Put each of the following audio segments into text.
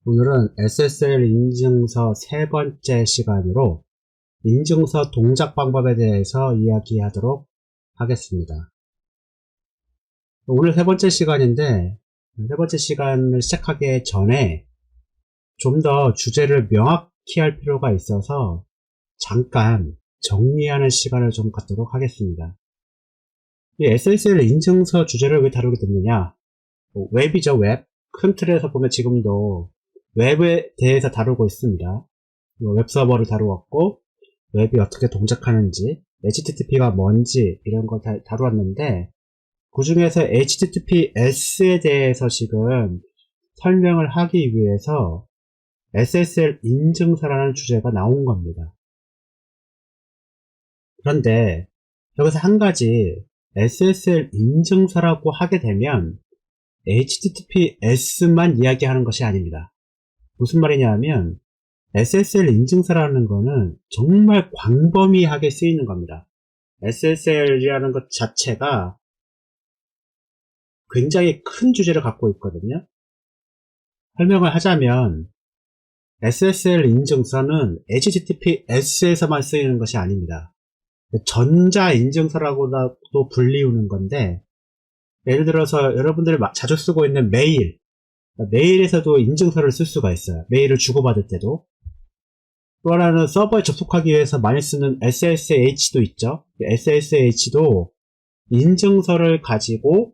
오늘은 SSL 인증서 세 번째 시간으로 인증서 동작 방법에 대해서 이야기하도록 하겠습니다. 오늘 세 번째 시간인데, 세 번째 시간을 시작하기 전에 좀 더 주제를 명확히 할 필요가 있어서 잠깐 정리하는 시간을 좀 갖도록 하겠습니다. 이 SSL 인증서 주제를 왜 다루게 됐느냐? 웹이죠, 웹. 큰 틀에서 보면 지금도 웹에 대해서 다루고 있습니다. 웹 서버를 다루었고, 웹이 어떻게 동작하는지, HTTP가 뭔지, 이런 거 다 다루었는데, 그 중에서 HTTPS에 대해서 지금 설명을 하기 위해서 SSL 인증서라는 주제가 나온 겁니다. 그런데, 여기서 한 가지, SSL 인증서라고 하게 되면, HTTPS만 이야기하는 것이 아닙니다. 무슨 말이냐 하면 SSL 인증서라는 거는 정말 광범위하게 쓰이는 겁니다. SSL이라는 것 자체가 굉장히 큰 주제를 갖고 있거든요. 설명을 하자면 SSL 인증서는 HTTPS에서만 쓰이는 것이 아닙니다. 전자 인증서라고도 불리우는 건데, 예를 들어서 여러분들이 자주 쓰고 있는 메일에서도 인증서를 쓸 수가 있어요. 메일을 주고받을 때도. 또 하나는 서버에 접속하기 위해서 많이 쓰는 SSH도 있죠. SSH도 인증서를 가지고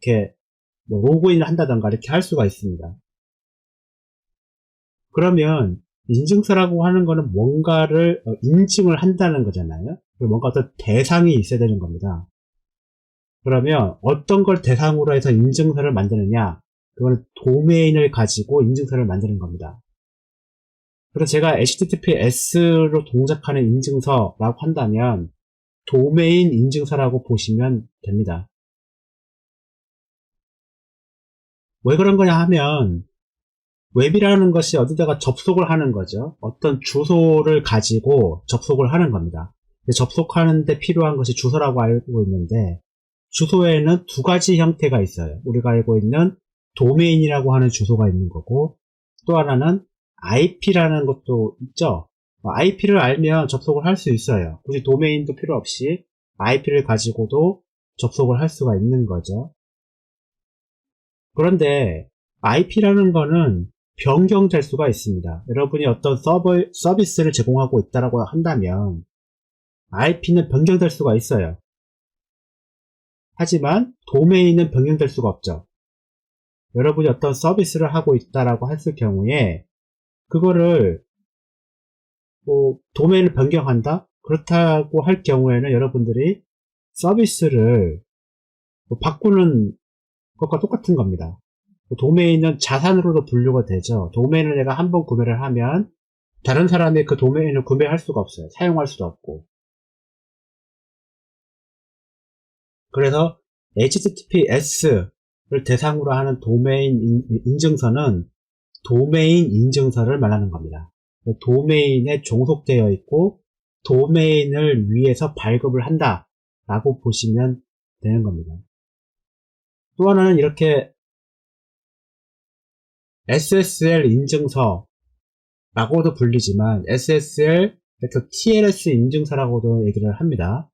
이렇게 로그인을 한다던가 이렇게 할 수가 있습니다. 그러면 인증서라고 하는 거는 뭔가를 인증을 한다는 거잖아요. 뭔가 어떤 대상이 있어야 되는 겁니다. 그러면 어떤 걸 대상으로 해서 인증서를 만드느냐? 그거는 도메인을 가지고 인증서를 만드는 겁니다. 그래서 제가 HTTPS로 동작하는 인증서라고 한다면 도메인 인증서라고 보시면 됩니다. 왜 그런 거냐 하면 웹이라는 것이 어디다가 접속을 하는 거죠. 어떤 주소를 가지고 접속을 하는 겁니다. 접속하는데 필요한 것이 주소라고 알고 있는데, 주소에는 두 가지 형태가 있어요. 우리가 알고 있는 도메인이라고 하는 주소가 있는 거고, 또 하나는 IP라는 것도 있죠. IP를 알면 접속을 할 수 있어요. 굳이 도메인도 필요 없이 IP를 가지고도 접속을 할 수가 있는 거죠. 그런데 IP라는 거는 변경될 수가 있습니다. 여러분이 어떤 서비스를 제공하고 있다고 한다면 IP는 변경될 수가 있어요. 하지만 도메인은 변경될 수가 없죠. 여러분이 어떤 서비스를 하고 있다라고 했을 경우에 그거를 도메인을 변경한다? 그렇다고 할 경우에는 여러분들이 서비스를 바꾸는 것과 똑같은 겁니다. 도메인은 자산으로도 분류가 되죠. 도메인을 내가 한번 구매를 하면 다른 사람이 그 도메인을 구매할 수가 없어요. 사용할 수도 없고. 그래서 HTTPS를 대상으로 하는 도메인 인증서는 도메인 인증서를 말하는 겁니다. 도메인에 종속되어 있고 도메인을 위해서 발급을 한다 라고 보시면 되는 겁니다. 또 하나는 이렇게 SSL 인증서라고도 불리지만 SSL, TLS 인증서라고도 얘기를 합니다.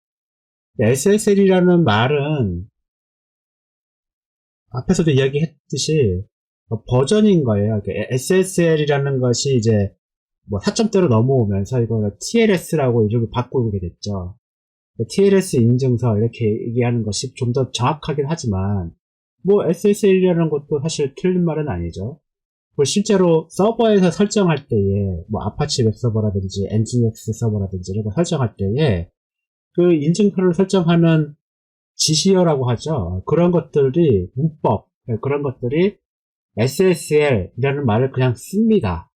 SSL이라는 말은 앞에서도 이야기했듯이 버전인 거예요. SSL이라는 것이 이제 4점대로 넘어오면서 이걸 TLS라고 이름을 바꾸게 됐죠. TLS 인증서 이렇게 얘기하는 것이 좀 더 정확하긴 하지만 SSL이라는 것도 사실 틀린 말은 아니죠. 실제로 서버에서 설정할 때에 아파치 웹서버라든지 엔진엑스 서버라든지 이런 거 설정할 때에 그 인증서를 설정하는 지시어라고 하죠. 그런 것들이 문법, 그런 것들이 SSL이라는 말을 그냥 씁니다.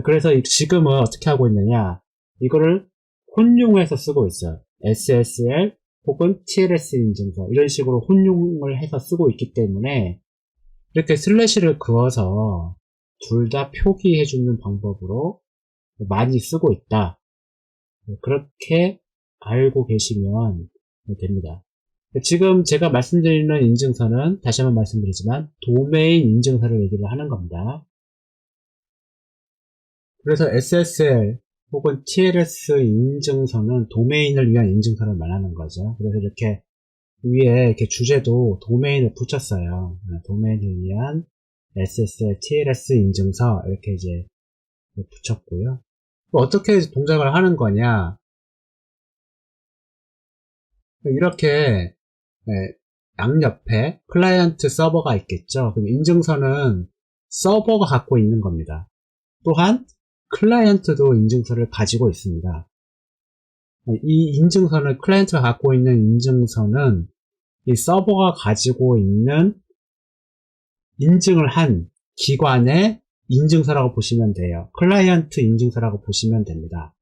그래서 지금은 어떻게 하고 있느냐, 이거를 혼용해서 쓰고 있어요. SSL 혹은 TLS 인증서 이런 식으로 혼용을 해서 쓰고 있기 때문에 이렇게 슬래시를 그어서 둘 다 표기해주는 방법으로 많이 쓰고 있다. 그렇게 알고 계시면 됩니다. 지금 제가 말씀드리는 인증서는 다시 한번 말씀드리지만 도메인 인증서를 얘기를 하는 겁니다. 그래서 SSL 혹은 TLS 인증서는 도메인을 위한 인증서를 말하는 거죠. 그래서 이렇게 위에 이렇게 주제도 도메인을 붙였어요. 도메인을 위한 SSL, TLS 인증서 이렇게 이제 붙였고요. 어떻게 동작을 하는 거냐? 이렇게 양옆에 클라이언트 서버가 있겠죠. 그럼 인증서는 서버가 갖고 있는 겁니다. 또한 클라이언트도 인증서를 가지고 있습니다. 이 인증서는 클라이언트가 갖고 있는 인증서는 이 서버가 가지고 있는 인증을 한 기관의 인증서라고 보시면 돼요. 클라이언트 인증서라고 보시면 됩니다.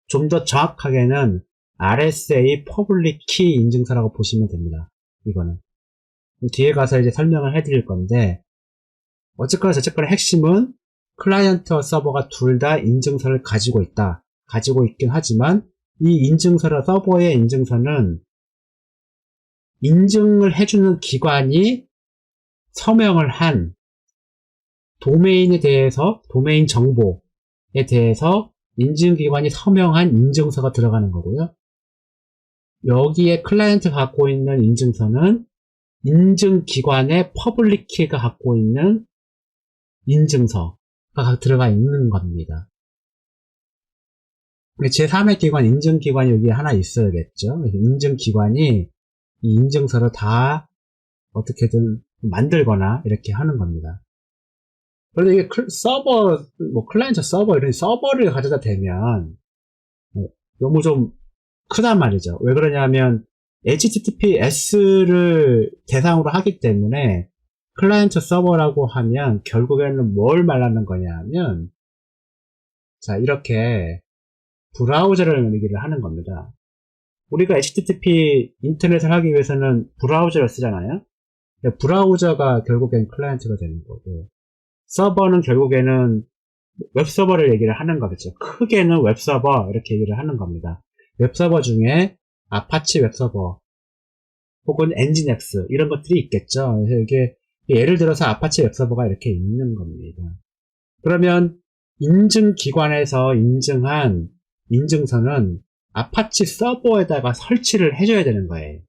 좀 더 정확하게는 RSA Public Key 인증서라고 보시면 됩니다. 이거는 뒤에 가서 이제 설명을 해드릴 건데 어쨌거나 저쨌거나 핵심은 클라이언트와 서버가 둘 다 인증서를 가지고 있다. 가지고 있긴 하지만 이 인증서라 서버의 인증서는 인증을 해주는 기관이 서명을 한 도메인에 대해서 도메인 정보에 대해서 인증기관이 서명한 인증서가 들어가는 거고요. 여기에 클라이언트가 갖고 있는 인증서는 인증기관의 퍼블릭 키가 갖고 있는 인증서가 들어가 있는 겁니다. 제3의 기관, 인증기관이 여기 하나 있어야겠죠. 그래서 인증기관이 이 인증서를 다 어떻게든 만들거나 이렇게 하는 겁니다. 그런데 이게 서버, 클라이언트 서버, 이런 서버를 가져다 대면 너무 좀 크단 말이죠. 왜 그러냐면 HTTPS를 대상으로 하기 때문에 클라이언트 서버라고 하면 결국에는 뭘 말하는 거냐 하면 자, 이렇게 브라우저를 얘기를 하는 겁니다. 우리가 HTTP 인터넷을 하기 위해서는 브라우저를 쓰잖아요. 브라우저가 결국엔 클라이언트가 되는 거고 서버는 결국에는 웹서버를 얘기를 하는 거겠죠. 크게는 웹서버 이렇게 얘기를 하는 겁니다. 웹서버 중에 아파치 웹서버 혹은 엔진엑스 이런 것들이 있겠죠. 그래서 이게 예를 들어서 아파치 웹서버가 이렇게 있는 겁니다. 그러면 인증기관에서 인증한 인증서는 아파치 서버에다가 설치를 해줘야 되는 거예요.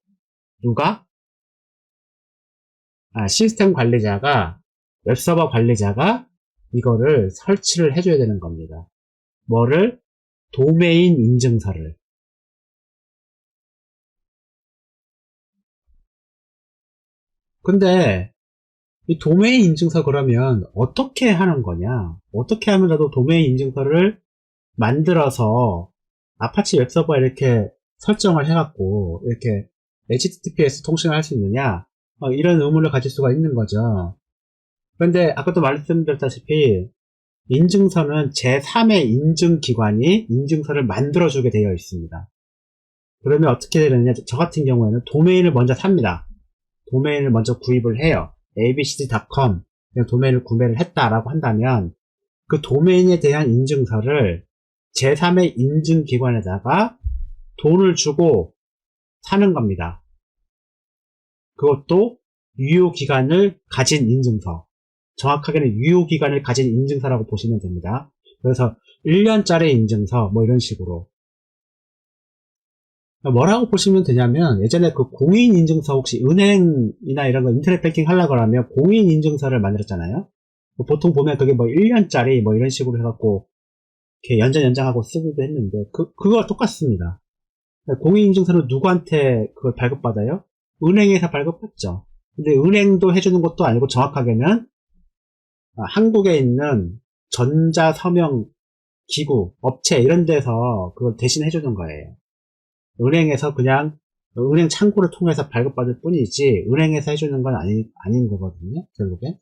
누가? 시스템 관리자가 웹서버 관리자가 이거를 설치를 해줘야 되는 겁니다. 뭐를? 도메인 인증서를. 근데 이 도메인 인증서 그러면 어떻게 하는 거냐? 어떻게 하면라도 도메인 인증서를 만들어서 아파치 웹서버에 이렇게 설정을 해갖고 이렇게 HTTPS 통신을 할 수 있느냐? 이런 의문을 가질 수가 있는 거죠. 그런데 아까도 말씀드렸다시피 인증서는 제3의 인증기관이 인증서를 만들어주게 되어 있습니다. 그러면 어떻게 되느냐? 저 같은 경우에는 도메인을 먼저 삽니다. 도메인을 먼저 구입을 해요. abcd.com 도메인을 구매를 했다라고 한다면 그 도메인에 대한 인증서를 제3의 인증기관에다가 돈을 주고 사는 겁니다. 그것도 유효기간을 가진 인증서. 정확하게는 유효기간을 가진 인증서라고 보시면 됩니다. 그래서 1년짜리 인증서 뭐 이런 식으로 뭐라고 보시면 되냐면 예전에 그 공인인증서 혹시 은행이나 이런 거 인터넷 뱅킹 하려고 하면 공인인증서를 만들었잖아요. 보통 보면 그게 뭐 1년짜리 뭐 이런 식으로 해갖고 이렇게 연장하고 쓰기도 했는데 그거와 똑같습니다. 공인인증서는 누구한테 그걸 발급받아요? 은행에서 발급받죠. 근데 은행도 해주는 것도 아니고 정확하게는 한국에 있는 전자서명 기구, 업체 이런 데서 그걸 대신 해주는 거예요. 은행에서 그냥 은행 창구를 통해서 발급받을 뿐이지 은행에서 해주는 건 아닌 거거든요. 결국엔.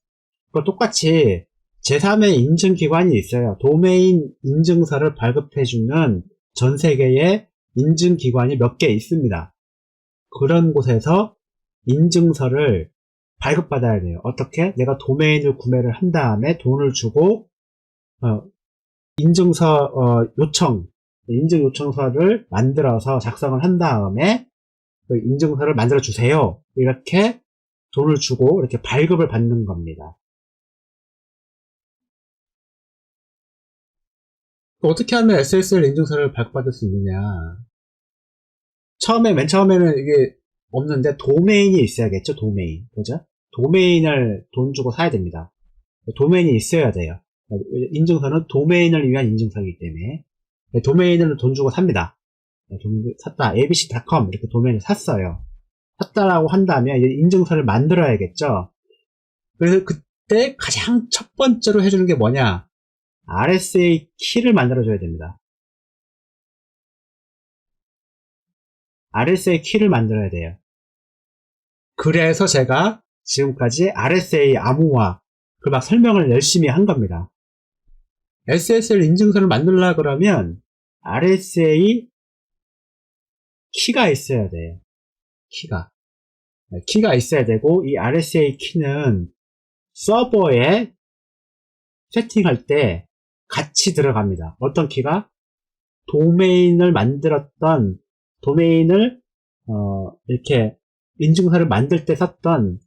그걸 똑같이 제3의 인증기관이 있어요. 도메인 인증서를 발급해주는 전 세계에 인증기관이 몇 개 있습니다. 그런 곳에서 인증서를 발급받아야 돼요. 어떻게? 내가 도메인을 구매를 한 다음에 돈을 주고 인증서 인증 요청서를 만들어서 작성을 한 다음에 그 인증서를 만들어 주세요. 이렇게 돈을 주고 이렇게 발급을 받는 겁니다. 어떻게 하면 SSL 인증서를 발급받을 수 있느냐? 맨 처음에는 이게 없는데 도메인이 있어야겠죠, 도메인. 그죠? 도메인을 돈 주고 사야 됩니다. 도메인이 있어야 돼요. 인증서는 도메인을 위한 인증서이기 때문에. 도메인을 돈 주고 삽니다. 샀다. abc.com 이렇게 도메인을 샀어요. 샀다라고 한다면 이제 인증서를 만들어야겠죠. 그래서 그때 가장 첫 번째로 해주는 게 뭐냐? RSA 키를 만들어줘야 됩니다. RSA 키를 만들어야 돼요. 그래서 제가 지금까지 RSA 암호화 그 막 설명을 열심히 한 겁니다. SSL 인증서를 만들려고 그러면 RSA 키가 있어야 돼요. 키가 있어야 되고, 이 RSA 키는 서버에 세팅할 때 같이 들어갑니다. 어떤 키가? 도메인을 만들었던, 도메인을, 이렇게 인증서를 만들 때 썼던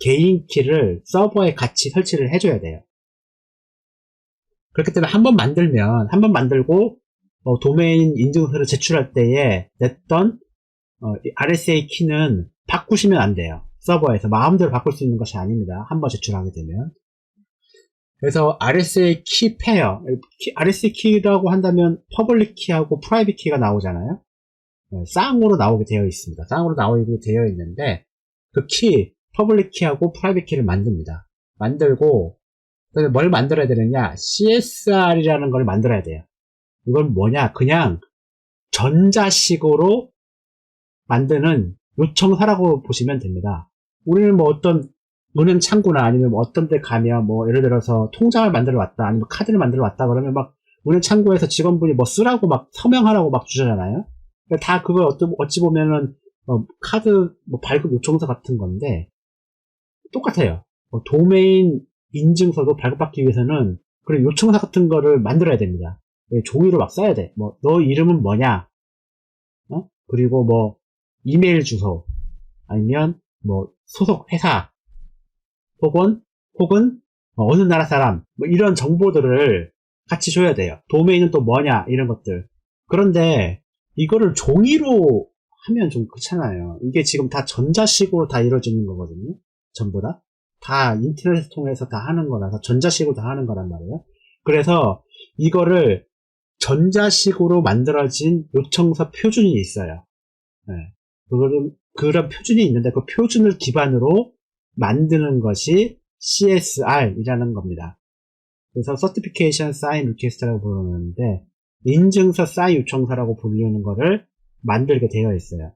개인 키를 서버에 같이 설치를 해줘야 돼요. 그렇기 때문에 한 번 만들고, 도메인 인증서를 제출할 때에 냈던 RSA 키는 바꾸시면 안 돼요. 서버에서 마음대로 바꿀 수 있는 것이 아닙니다. 한번 제출하게 되면. 그래서 RSA 키 페어, RSA 키라고 한다면 퍼블릭 키하고 프라이빗 키가 나오잖아요. 쌍으로 나오게 되어 있습니다. 쌍으로 나오게 되어 있는데 그 키, 퍼블릭 키하고 프라이빗 키를 만듭니다. 만들고 그래서 뭘 만들어야 되느냐? CSR이라는 걸 만들어야 돼요. 이건 뭐냐? 그냥 전자식으로 만드는 요청서라고 보시면 됩니다. 우리는 뭐 어떤 은행 창구나 아니면 뭐 어떤 데 가면 뭐 예를 들어서 통장을 만들어 왔다 아니면 카드를 만들어 왔다 그러면 막 은행 창구에서 직원분이 뭐 쓰라고 막 서명하라고 막 주잖아요. 다 그걸 어찌 보면은 카드 뭐 발급 요청서 같은 건데 똑같아요. 도메인 인증서도 발급받기 위해서는 그런 요청서 같은 거를 만들어야 됩니다. 종이로 막 써야 돼. 뭐 너 이름은 뭐냐? 그리고 뭐 이메일 주소 아니면 뭐 소속 회사 혹은 어느 나라 사람 뭐 이런 정보들을 같이 줘야 돼요. 도메인은 또 뭐냐 이런 것들. 그런데 이거를 종이로 하면 좀 그렇잖아요. 이게 지금 다 전자식으로 다 이루어지는 거거든요. 전부 다 인터넷을 통해서 다 하는 거라서 전자식으로 다 하는 거란 말이에요. 그래서 이거를 전자식으로 만들어진 요청서 표준이 있어요. 네. 그런 표준이 있는데 그 표준을 기반으로 만드는 것이 CSR이라는 겁니다. 그래서 Certification Sign Request라고 부르는데 인증서 사인 요청서라고 부르는 거를 만들게 되어 있어요.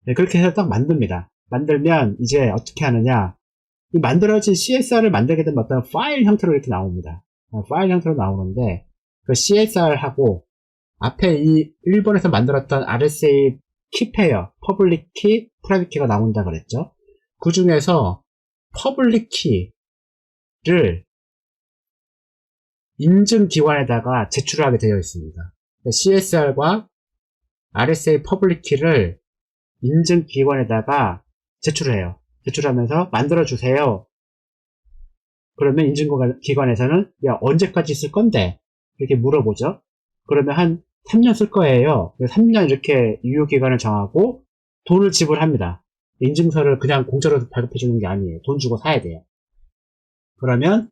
네, 그렇게 해서 딱 만듭니다. 만들면 이제 어떻게 하느냐? 이 만들어진 CSR을 만들게 되면 어떤 파일 형태로 이렇게 나옵니다. 파일 형태로 나오는데 그 CSR하고 앞에 이 1번에서 만들었던 RSA 키 페어, 퍼블릭 키, 프라이빗 키가 나온다 그랬죠. 그 중에서 퍼블릭 키를 인증기관에다가 제출하게 되어 있습니다. CSR과 RSA 퍼블릭 키를 인증기관에다가 제출해요. 제출하면서 만들어주세요. 그러면 인증기관에서는 야 언제까지 쓸 건데? 이렇게 물어보죠. 그러면 한 3년 쓸 거예요. 3년 이렇게 유효기간을 정하고 돈을 지불합니다. 인증서를 그냥 공짜로 발급해주는 게 아니에요. 돈 주고 사야 돼요. 그러면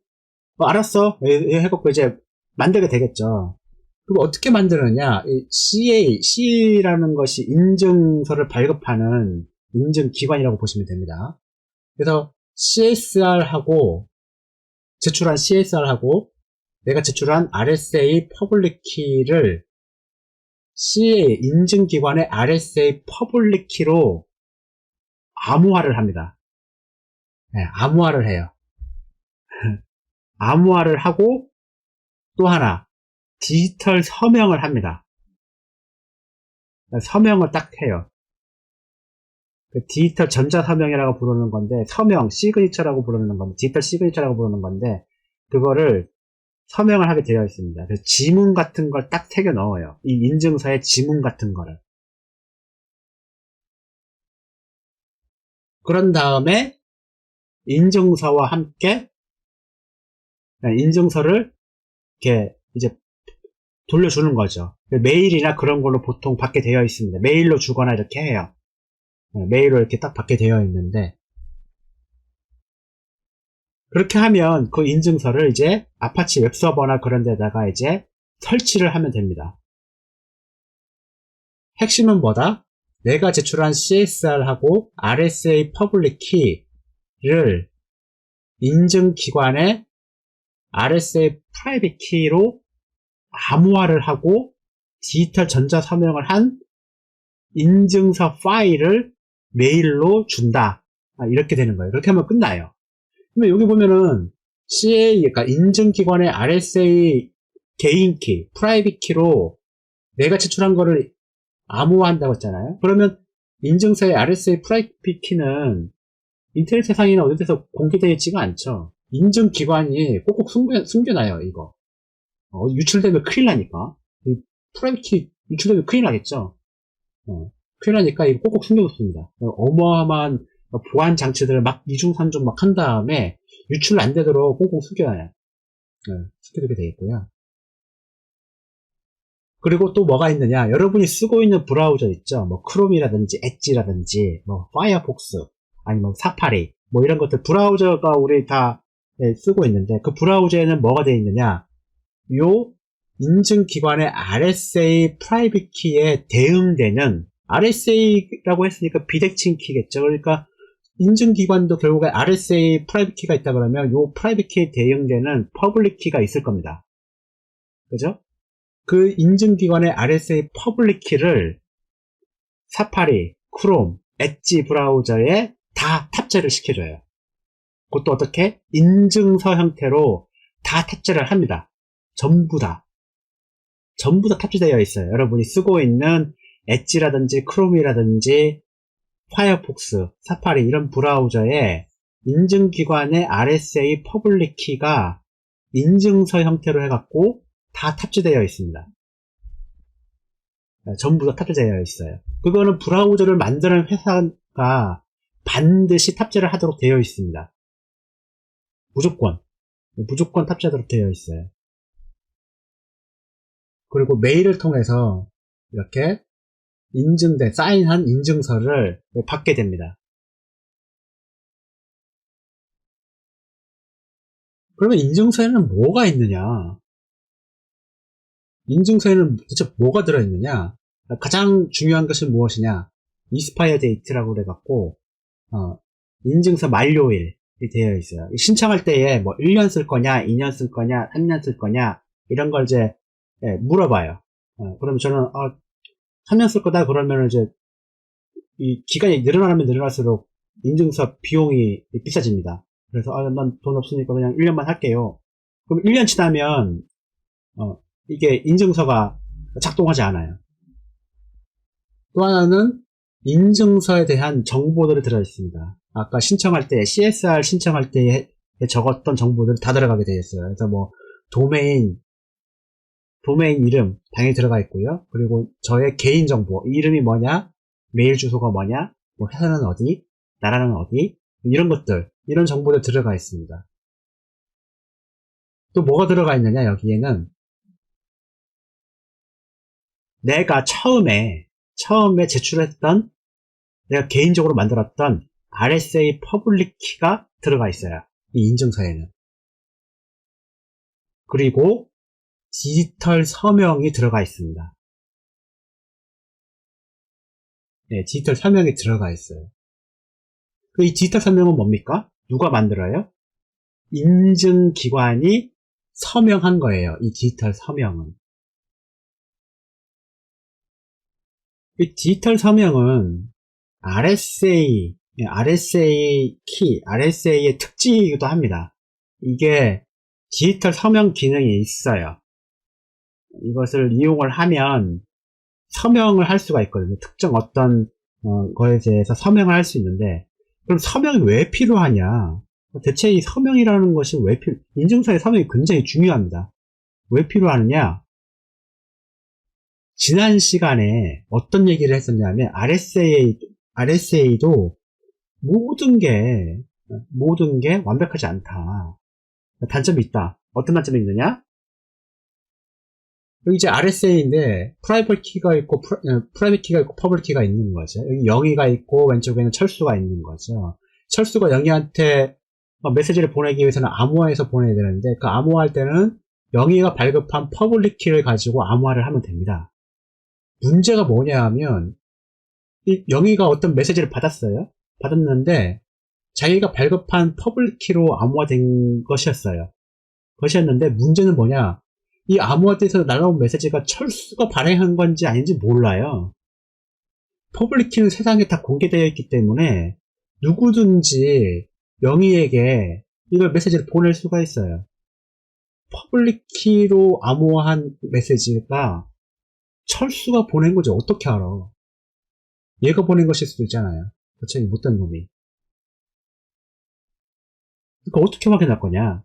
알았어 해갖고 이제 만들게 되겠죠. 그럼 어떻게 만드느냐? C라는 것이 인증서를 발급하는 인증기관이라고 보시면 됩니다. 그래서 CSR하고 제출한 CSR하고 내가 제출한 RSA 퍼블릭 키를 인증기관의 RSA 퍼블릭 키로 암호화를 합니다. 네, 암호화를 해요. 암호화를 하고 또 하나 디지털 서명을 합니다. 서명을 딱 해요. 디지털 전자 서명이라고 부르는 건데 서명 시그니처라고 부르는 건데 디지털 시그니처라고 부르는 건데 그거를 서명을 하게 되어 있습니다. 그래서 지문 같은 걸 딱 새겨 넣어요. 이 인증서에 지문 같은 거를. 그런 다음에 인증서와 함께 인증서를 이렇게 이제 돌려주는 거죠. 메일이나 그런 걸로 보통 받게 되어 있습니다. 메일로 주거나 이렇게 해요. 메일로 이렇게 딱 받게 되어 있는데, 그렇게 하면 그 인증서를 이제 아파치 웹서버나 그런 데다가 이제 설치를 하면 됩니다. 핵심은 뭐다? 내가 제출한 CSR하고 RSA 퍼블릭 키를 인증기관의 RSA 프라이빗 키로 암호화를 하고 디지털 전자서명을 한 인증서 파일을 메일로 준다. 이렇게 되는 거예요. 그렇게 하면 끝나요. 그러면 여기 보면은 CA, 그러니까 인증기관의 RSA 개인키, 프라이빗 키로 내가 제출한 거를 암호화한다고 했잖아요. 그러면 인증서의 RSA 프라이빗 키는 인터넷 세상이나 어디 데서 공개되어 있지가 않죠. 인증기관이 꼭꼭 숨겨놔요, 이거. 유출되면 큰일 나니까. 프라이빗 키 유출되면 큰일 나겠죠. 큰일 나니까 이거 꼭꼭 숨겨놓습니다. 어마어마한 보안 장치들을 막 이중 삼중 막 한 다음에 유출 안 되도록 꼭꼭 숨겨놔요. 숨겨두게 되겠고요. 그리고 또 뭐가 있느냐, 여러분이 쓰고 있는 브라우저 있죠. 뭐 크롬이라든지 엣지라든지 뭐 파이어폭스 아니면 사파리 뭐 이런 것들 브라우저가 우리 다 쓰고 있는데, 그 브라우저에는 뭐가 되어 있느냐, 요 인증기관의 RSA 프라이빗 키에 대응되는, RSA라고 했으니까 비대칭 키겠죠. 그러니까 인증기관도 결국에 RSA 프라이빗 키가 있다 그러면 요 프라이빗 키에 대응되는 퍼블릭 키가 있을 겁니다. 그죠? 그 인증기관의 RSA 퍼블릭 키를 사파리, 크롬, 엣지 브라우저에 다 탑재를 시켜줘요. 그것도 어떻게? 인증서 형태로 다 탑재를 합니다. 전부 다 탑재되어 있어요. 여러분이 쓰고 있는 엣지라든지 크롬이라든지 파이어폭스, 사파리 이런 브라우저에 인증기관의 RSA 퍼블릭 키가 인증서 형태로 해갖고 다 탑재되어 있습니다. 전부 다 탑재되어 있어요. 그거는 브라우저를 만드는 회사가 반드시 탑재를 하도록 되어 있습니다. 무조건 탑재하도록 되어 있어요. 그리고 메일을 통해서 이렇게 인증된, 사인한 인증서를 받게 됩니다. 그러면 인증서에는 뭐가 있느냐? 인증서에는 도대체 뭐가 들어있느냐? 가장 중요한 것이 무엇이냐? 이스파이어 데이트라고 그래갖고, 인증서 만료일이 되어 있어요. 신청할 때에 뭐 1년 쓸 거냐, 2년 쓸 거냐, 3년 쓸 거냐, 이런 걸 이제 물어봐요. 그러면 저는 3년 쓸 거다 그러면 이제 이 기간이 늘어나면 늘어날수록 인증서 비용이 비싸집니다. 그래서 난 돈 없으니까 그냥 1년만 할게요. 그럼 1년 지나면 이게 인증서가 작동하지 않아요. 또 하나는 인증서에 대한 정보들이 들어있습니다. 아까 신청할 때 CSR 신청할 때 적었던 정보들이 다 들어가게 되어 있어요. 그래서 뭐 도메인 이름 당연히 들어가 있고요. 그리고 저의 개인 정보, 이름이 뭐냐, 메일 주소가 뭐냐, 뭐 회사는 어디, 나라는 어디, 이런 것들, 이런 정보들 들어가 있습니다. 또 뭐가 들어가 있느냐, 여기에는 내가 처음에 제출했던, 내가 개인적으로 만들었던 RSA 퍼블릭 키가 들어가 있어요. 이 인증서에는. 그리고 디지털 서명이 들어가 있습니다. 네, 디지털 서명이 들어가 있어요. 이 디지털 서명은 뭡니까? 누가 만들어요? 인증기관이 서명한 거예요. 이 디지털 서명은. 이 디지털 서명은 RSA 키, RSA의 특징이기도 합니다. 이게 디지털 서명 기능이 있어요. 이것을 이용을 하면 서명을 할 수가 있거든요. 특정 어떤 거에 대해서 서명을 할 수 있는데, 그럼 서명이 왜 필요하냐? 대체 이 서명이라는 것이 인증서의 서명이 굉장히 중요합니다. 왜 필요하느냐? 지난 시간에 어떤 얘기를 했었냐면 RSA도 모든 게 완벽하지 않다. 단점이 있다. 어떤 단점이 있느냐? 여기 이제 RSA인데 프라이빗 키가 있고 퍼블릭 키가 있는 거죠. 여기 영희가 있고 왼쪽에는 철수가 있는 거죠. 철수가 영희한테 메시지를 보내기 위해서는 암호화해서 보내야 되는데 그 암호화할 때는 영희가 발급한 퍼블릭 키를 가지고 암호화를 하면 됩니다. 문제가 뭐냐 하면 이 영희가 어떤 메시지를 받았는데 자기가 발급한 퍼블릭 키로 암호화된 것이었는데 문제는 뭐냐? 이 암호화돼서 날아온 메시지가 철수가 발행한 건지 아닌지 몰라요. 퍼블릭 키는 세상에 다 공개되어 있기 때문에 누구든지 영희에게 이걸 메시지를 보낼 수가 있어요. 퍼블릭 키로 암호화한 메시지가 철수가 보낸 거지 어떻게 알아? 얘가 보낸 것일 수도 있잖아요. 도대체 못된 놈이. 그러니까 어떻게 확인할 거냐?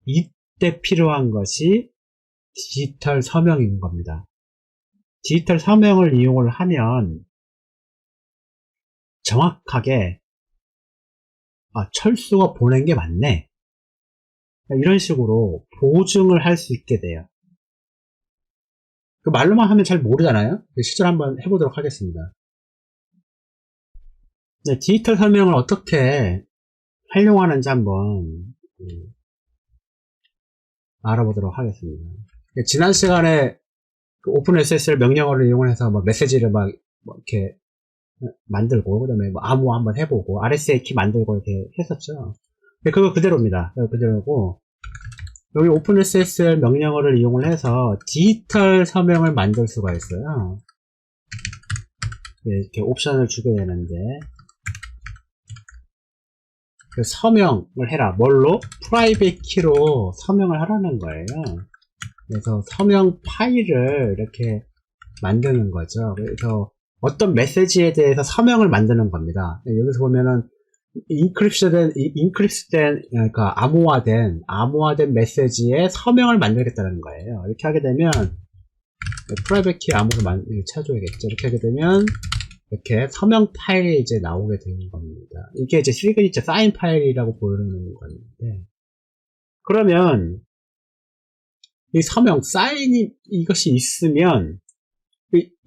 이때 필요한 것이 디지털 서명인 겁니다. 디지털 서명을 이용을 하면 정확하게 철수가 보낸 게 맞네. 이런 식으로 보증을 할 수 있게 돼요. 그 말로만 하면 잘 모르잖아요. 실제로 한번 해보도록 하겠습니다. 네, 디지털 서명을 어떻게 활용하는지 한번 알아보도록 하겠습니다. 지난 시간에 그 오픈SSL 명령어를 이용해서 메시지를 이렇게 만들고, 그 다음에 암호화 한번 해보고, RSA 키 만들고 이렇게 했었죠. 그거 그대로입니다. 그대로고, 여기 오픈SSL 명령어를 이용을 해서 디지털 서명을 만들 수가 있어요. 이렇게 옵션을 주게 되는데, 그 서명을 해라. 뭘로? 프라이빗 키로 서명을 하라는 거예요. 그래서 서명 파일을 이렇게 만드는 거죠. 그래서 어떤 메시지에 대해서 서명을 만드는 겁니다. 여기서 보면은 인크립트된 그러니까 암호화된 메시지에 서명을 만들겠다는 거예요. 이렇게 하게 되면 프라이빗 키 암호를 찾아줘야겠죠. 이렇게 하게 되면 이렇게 서명 파일이 이제 나오게 되는 겁니다. 이게 이제 시그니처 사인 파일이라고 부르는 건데, 그러면 이 서명 사인이 이것이 있으면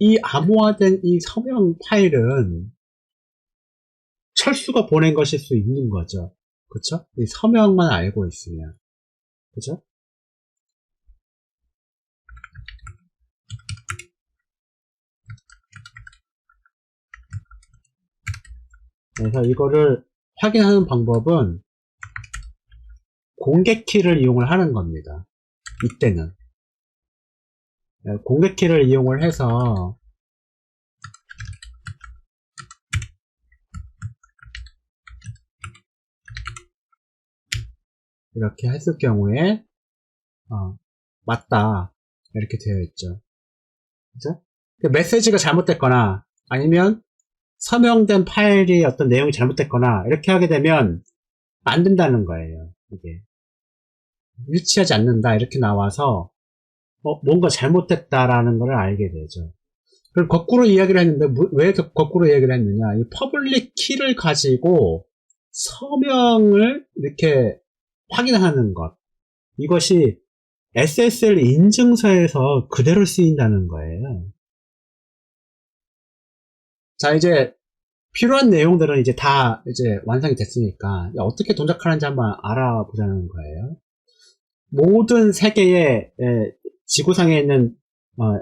이 암호화된 이 서명 파일은 철수가 보낸 것일 수 있는 거죠. 그쵸? 이 서명만 알고 있으면. 그죠? 그래서 이거를 확인하는 방법은 공개키를 이용을 하는 겁니다. 이때는. 공개키를 이용을 해서 이렇게 했을 경우에 맞다 이렇게 되어 있죠. 그죠? 메시지가 잘못됐거나 아니면 서명된 파일이 어떤 내용이 잘못됐거나 이렇게 하게 되면 안 된다는 거예요. 이게 일치하지 않는다 이렇게 나와서 뭔가 잘못됐다라는 걸 알게 되죠. 그럼 거꾸로 이야기를 했는데 왜 거꾸로 이야기를 했느냐? 이 퍼블릭 키를 가지고 서명을 이렇게 확인하는 것, 이것이 SSL 인증서에서 그대로 쓰인다는 거예요. 자, 이제 필요한 내용들은 이제 다 이제 완성이 됐으니까 어떻게 동작하는지 한번 알아보자는 거예요. 모든 세계의 지구상에 있는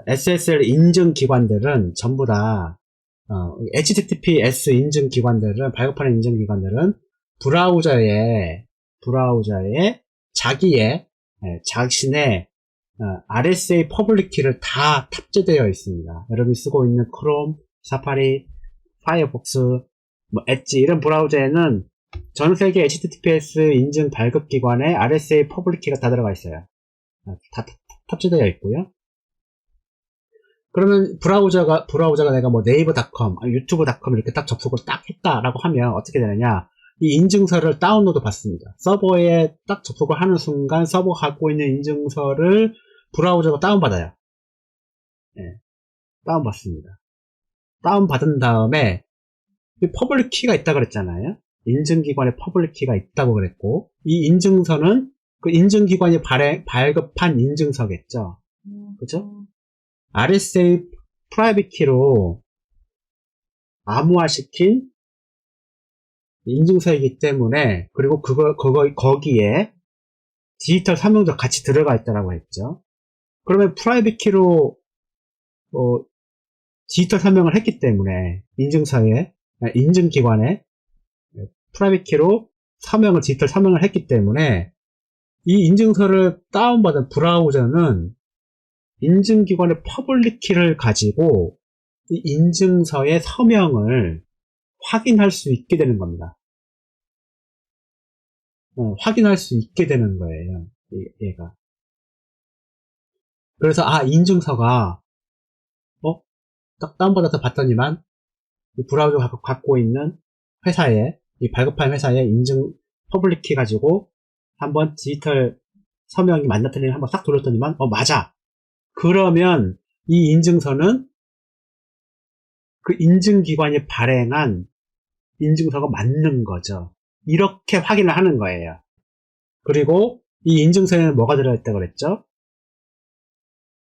SSL 인증 기관들은 전부 다 HTTPS 인증 기관들은 발급하는 인증 기관들은 브라우저에 자신의 RSA 퍼블릭 키를 다 탑재되어 있습니다. 여러분이 쓰고 있는 크롬, 사파리, 파이어폭스, 엣지 이런 브라우저에는 전 세계 HTTPS 인증 발급 기관의 RSA 퍼블릭 키가 다 들어가 있어요. 다 탑재되어 있고요. 그러면 브라우저가 내가 네이버닷컴, 유튜브닷컴 이렇게 딱 접속을 딱 했다라고 하면 어떻게 되느냐? 이 인증서를 다운로드 받습니다. 서버에 딱 접속을 하는 순간 서버가 갖고 있는 인증서를 브라우저가 다운받아요. 네, 다운받습니다. 다운받은 다음에 퍼블릭 키가 있다 그랬잖아요. 인증기관에 퍼블릭 키가 있다고 그랬고, 이 인증서는 그 인증기관이 발급한 인증서겠죠. 그죠? RSA 프라이빗 키로 암호화시킨 인증서이기 때문에, 그리고 거기에 디지털 서명도 같이 들어가 있다고 했죠. 그러면 프라이빗 키로 디지털 서명을 했기 때문에 인증기관에 프라이빗 키로 디지털 서명을 했기 때문에 이 인증서를 다운받은 브라우저는 인증기관의 퍼블릭 키를 가지고 이 인증서의 서명을 확인할 수 있게 되는 겁니다. 확인할 수 있게 되는 거예요. 얘가. 그래서 인증서가 딱 다운받아서 봤더니만 브라우저가 갖고 있는 회사에, 이 발급한 회사에 인증 퍼블릭 키 가지고 한번 디지털 서명이 맞나 틀리나 한번 싹 돌렸더니만 맞아. 그러면 이 인증서는 그 인증기관이 발행한 인증서가 맞는 거죠. 이렇게 확인을 하는 거예요. 그리고 이 인증서에는 뭐가 들어있다고 그랬죠?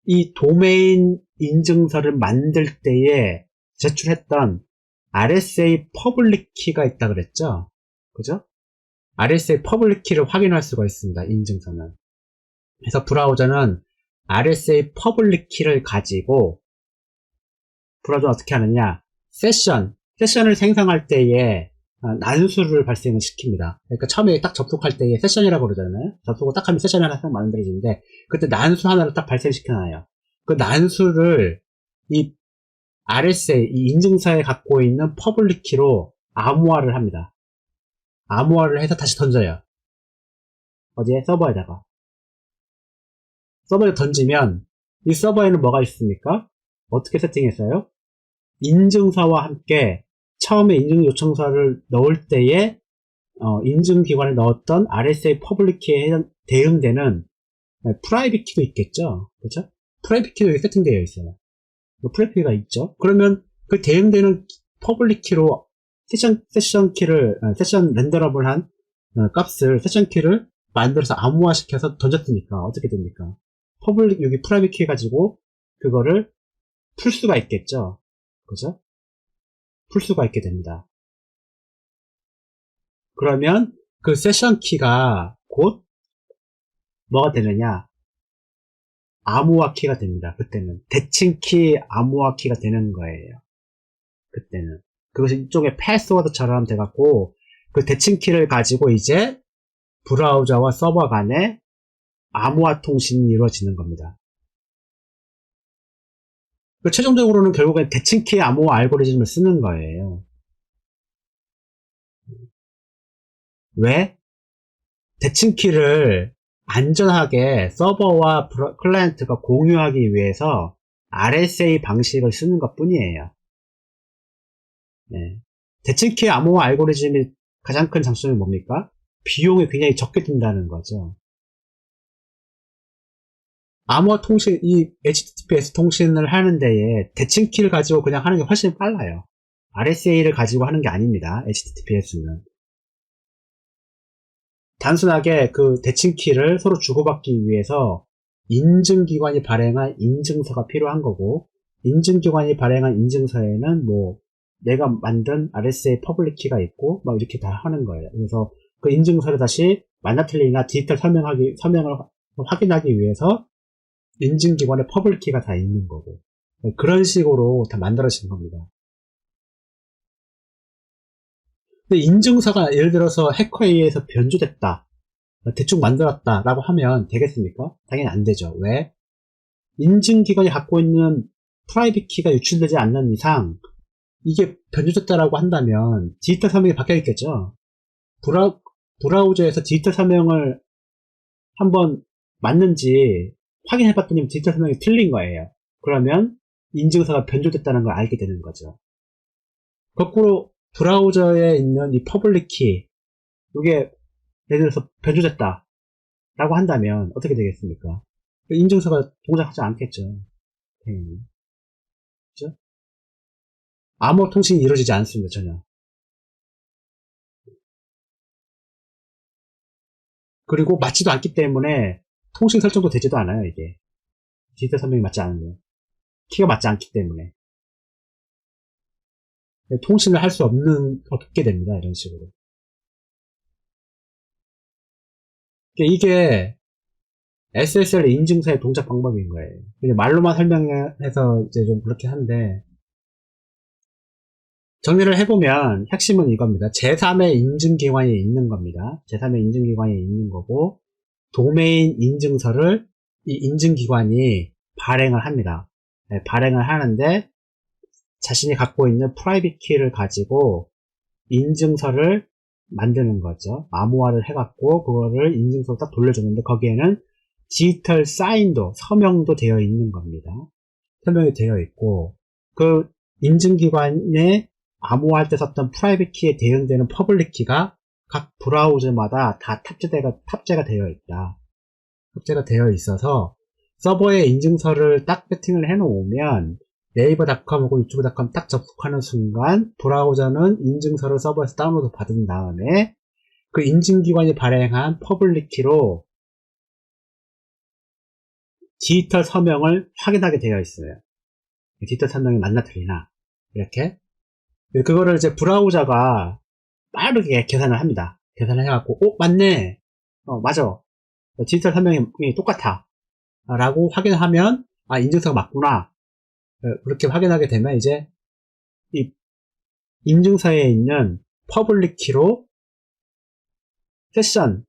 이 도메인 인증서를 만들 때에 제출했던 RSA 퍼블릭 키가 있다 그랬죠? 그죠? RSA 퍼블릭 키를 확인할 수가 있습니다. 인증서는. 그래서 브라우저는 RSA 퍼블릭 키를 가지고 브라우저는 어떻게 하느냐? 세션을 생성할 때에 난수를 발생을 시킵니다. 그러니까 처음에 딱 접속할 때에 세션이라고 그러잖아요. 접속을 딱 하면 세션이 하나 딱 만들어지는데, 그때 난수 하나를 딱 발생시켜놔요. 그 난수를 이 RSA, 이 인증서에 갖고 있는 퍼블릭 키로 암호화를 합니다. 암호화를 해서 다시 던져요. 어디에? 서버에다가. 서버에 던지면 이 서버에는 뭐가 있습니까? 어떻게 세팅했어요? 인증서와 함께 처음에 인증 요청서를 넣을 때에 인증기관에 넣었던 RSA 퍼블릭 키에 대응되는 프라이빗 키도 있겠죠. 그렇죠? 프라이빗 키도 여기 세팅되어 있어요. 프라이빗 키가 있죠. 그러면 그 대응되는 퍼블릭 키로 세션 렌더러블한 값을, 세션 키를 만들어서 암호화시켜서 던졌으니까 어떻게 됩니까? 여기 프라이빗 키 가지고 그거를 풀 수가 있겠죠. 그죠? 풀 수가 있게 됩니다. 그러면 그 세션 키가 곧 뭐가 되느냐? 암호화 키가 됩니다. 그때는 대칭 키 암호화 키가 되는 거예요. 그때는 그것이 이쪽에 패스워드처럼 돼갖고 그 대칭 키를 가지고 이제 브라우저와 서버 간에 암호화 통신이 이루어지는 겁니다. 최종적으로는 결국엔 대칭 키 암호화 알고리즘을 쓰는 거예요. 왜? 대칭 키를 안전하게 서버와 클라이언트가 공유하기 위해서 RSA 방식을 쓰는 것 뿐이에요. 네. 대칭 키 암호화 알고리즘의 가장 큰 장점이 뭡니까? 비용이 굉장히 적게 든다는 거죠. 암호화 통신, 이 HTTPS 통신을 하는 데에 대칭 키를 가지고 그냥 하는 게 훨씬 빨라요. RSA를 가지고 하는 게 아닙니다. HTTPS는. 단순하게 그 대칭 키를 서로 주고받기 위해서 인증기관이 발행한 인증서가 필요한 거고, 인증기관이 발행한 인증서에는 뭐 내가 만든 RSA 퍼블릭 키가 있고 막 이렇게 다 하는 거예요. 그래서 그 인증서를 다시 맞나 틀리나 디지털 서명을 확인하기 위해서 인증기관의 퍼블릭 키가 다 있는 거고, 그런 식으로 다 만들어진 겁니다. 근데 인증서가 예를 들어서 해커에 의해서 변조됐다, 대충 만들었다 라고 하면 되겠습니까? 당연히 안 되죠. 왜? 인증기관이 갖고 있는 프라이빗 키가 유출되지 않는 이상 이게 변조됐다라고 한다면 디지털 서명이 박혀 있겠죠. 브라우저에서 디지털 서명을 한번 맞는지 확인해봤더니 디지털 서명이 틀린 거예요. 그러면 인증서가 변조됐다는 걸 알게 되는 거죠. 거꾸로 브라우저에 있는 이 퍼블릭 키, 이게 예를 들어서 변조됐다 라고 한다면 어떻게 되겠습니까? 인증서가 동작하지 않겠죠. 그죠? 암호 통신이 이루어지지 않습니다. 전혀. 그리고 맞지도 않기 때문에 통신 설정도 되지도 않아요, 이게. 디지털 선명이 맞지 않으면. 키가 맞지 않기 때문에. 통신을 할 수 없게 됩니다, 이런 식으로. 이게 SSL 인증서의 동작 방법인 거예요. 말로만 설명해서 이제 좀 그렇게 한데, 정리를 해보면 핵심은 이겁니다. 제3의 인증기관이 있는 겁니다. 제3의 인증기관이 있는 거고, 도메인 인증서를 이 인증기관이 발행을 합니다. 네, 발행을 하는데, 자신이 갖고 있는 프라이빗 키를 가지고 인증서를 만드는 거죠. 암호화를 해갖고 그거를 인증서로 딱 돌려주는데, 거기에는 디지털 사인도, 서명도 되어 있는 겁니다. 서명이 되어 있고, 그 인증기관에 암호화할 때 썼던 프라이빗 키에 대응되는 퍼블릭 키가 각 브라우저마다 다 탑재가 되어 있다. 탑재가 되어 있어서 서버에 인증서를 딱 세팅을 해놓으면 네이버닷컴하고 유튜브닷컴 딱 접속하는 순간 브라우저는 인증서를 서버에서 다운로드 받은 다음에 그 인증기관이 발행한 퍼블릭 키로 디지털 서명을 확인하게 되어 있어요. 디지털 서명이 맞나 틀리나 이렇게. 그거를 이제 브라우저가 빠르게 계산을 합니다. 계산을 해갖고, 맞네. 맞아. 디지털 서명이 똑같아. 라고 확인하면, 인증서가 맞구나. 그렇게 확인하게 되면 이제, 이 인증서에 있는 퍼블릭 키로 세션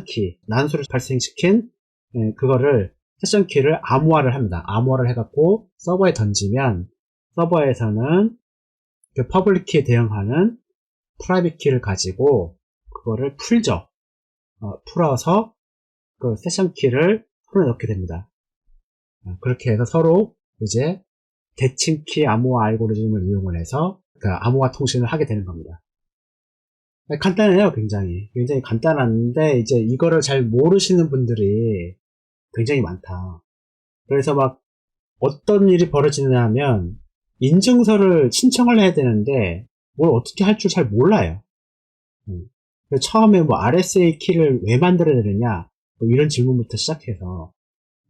키, 난수를 발생시킨, 그거를, 세션 키를 암호화를 합니다. 암호화를 해갖고 서버에 던지면, 서버에서는 그 퍼블릭 키에 대응하는 프라이빗 키를 가지고 그거를 풀죠. 풀어서 그 세션 키를 풀어넣게 됩니다. 그렇게 해서 서로 이제 대칭 키 암호화 알고리즘을 이용을 해서 그 암호화 통신을 하게 되는 겁니다. 간단해요, 굉장히. 굉장히 간단한데 이제 이거를 잘 모르시는 분들이 굉장히 많다. 그래서 막 어떤 일이 벌어지느냐 하면 인증서를 신청을 해야 되는데 뭘 어떻게 할 줄 잘 몰라요. 처음에 뭐 RSA 키를 왜 만들어야 되느냐 뭐 이런 질문부터 시작해서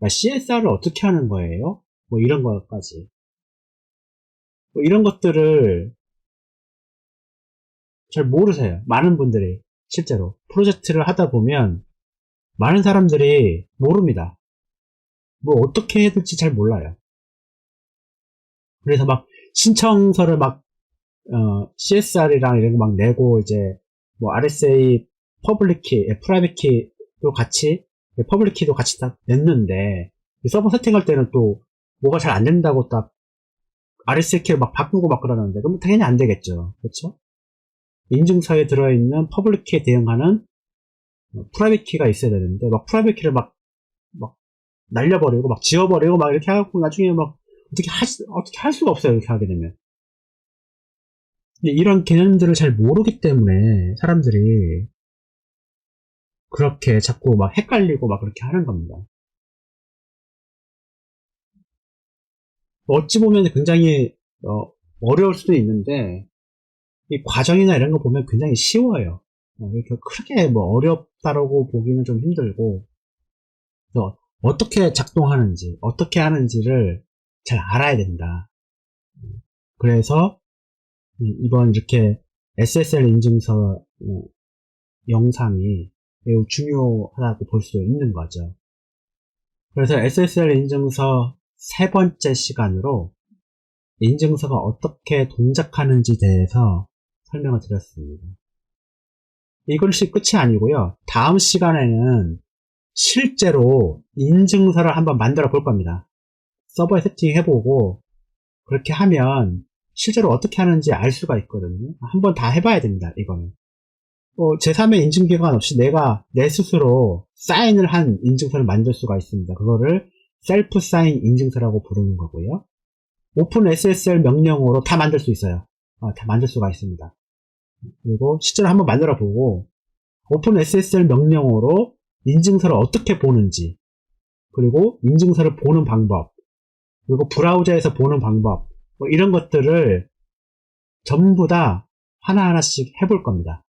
CSR을 어떻게 하는 거예요? 뭐 이런 것까지 뭐 이런 것들을 잘 모르세요. 많은 분들이 실제로 프로젝트를 하다 보면 많은 사람들이 모릅니다. 뭐 어떻게 해야 될지 잘 몰라요. 그래서 막 신청서를 막 CSR이랑 이런 거 막 내고 이제 뭐 RSA 퍼블릭 키, 프라이빗 키도 같이 퍼블릭 키도 같이 딱 냈는데 서버 세팅할 때는 또 뭐가 잘 안 된다고 딱 RSA 키를 막 바꾸고 막 그러는데 그럼 당연히 안 되겠죠. 그렇죠? 인증서에 들어있는 퍼블릭 키에 대응하는 프라이빗 키가 있어야 되는데 막 프라이빗 키를 막 날려버리고 막 지워버리고 막 이렇게 하고 나중에 막 어떻게 할 수가 없어요. 이렇게 하게 되면. 이런 개념들을 잘 모르기 때문에 사람들이 그렇게 자꾸 막 헷갈리고 막 그렇게 하는 겁니다. 어찌 보면 굉장히 어려울 수도 있는데 이 과정이나 이런 거 보면 굉장히 쉬워요. 이렇게 크게 뭐 어렵다라고 보기는 좀 힘들고 그래서 어떻게 작동하는지 어떻게 하는지를 잘 알아야 된다. 그래서 이번 이렇게 SSL 인증서 영상이 매우 중요하다고 볼 수 있는 거죠. 그래서 SSL 인증서 세 번째 시간으로 인증서가 어떻게 동작하는지 대해서 설명을 드렸습니다. 이것이 끝이 아니고요. 다음 시간에는 실제로 인증서를 한번 만들어 볼 겁니다. 서버에 세팅해보고 그렇게 하면 실제로 어떻게 하는지 알 수가 있거든요. 한번 다 해봐야 됩니다. 이거는 제3의 인증기관 없이 내가 내 스스로 사인을 한 인증서를 만들 수가 있습니다. 그거를 셀프 사인 인증서라고 부르는 거고요. 오픈 SSL 명령어로 다 만들 수 있어요. 다 만들 수가 있습니다. 그리고 실제로 한번 만들어 보고 오픈 SSL 명령어로 인증서를 어떻게 보는지 그리고 인증서를 보는 방법 그리고 브라우저에서 보는 방법 뭐 이런 것들을 전부 다 하나하나씩 해볼 겁니다.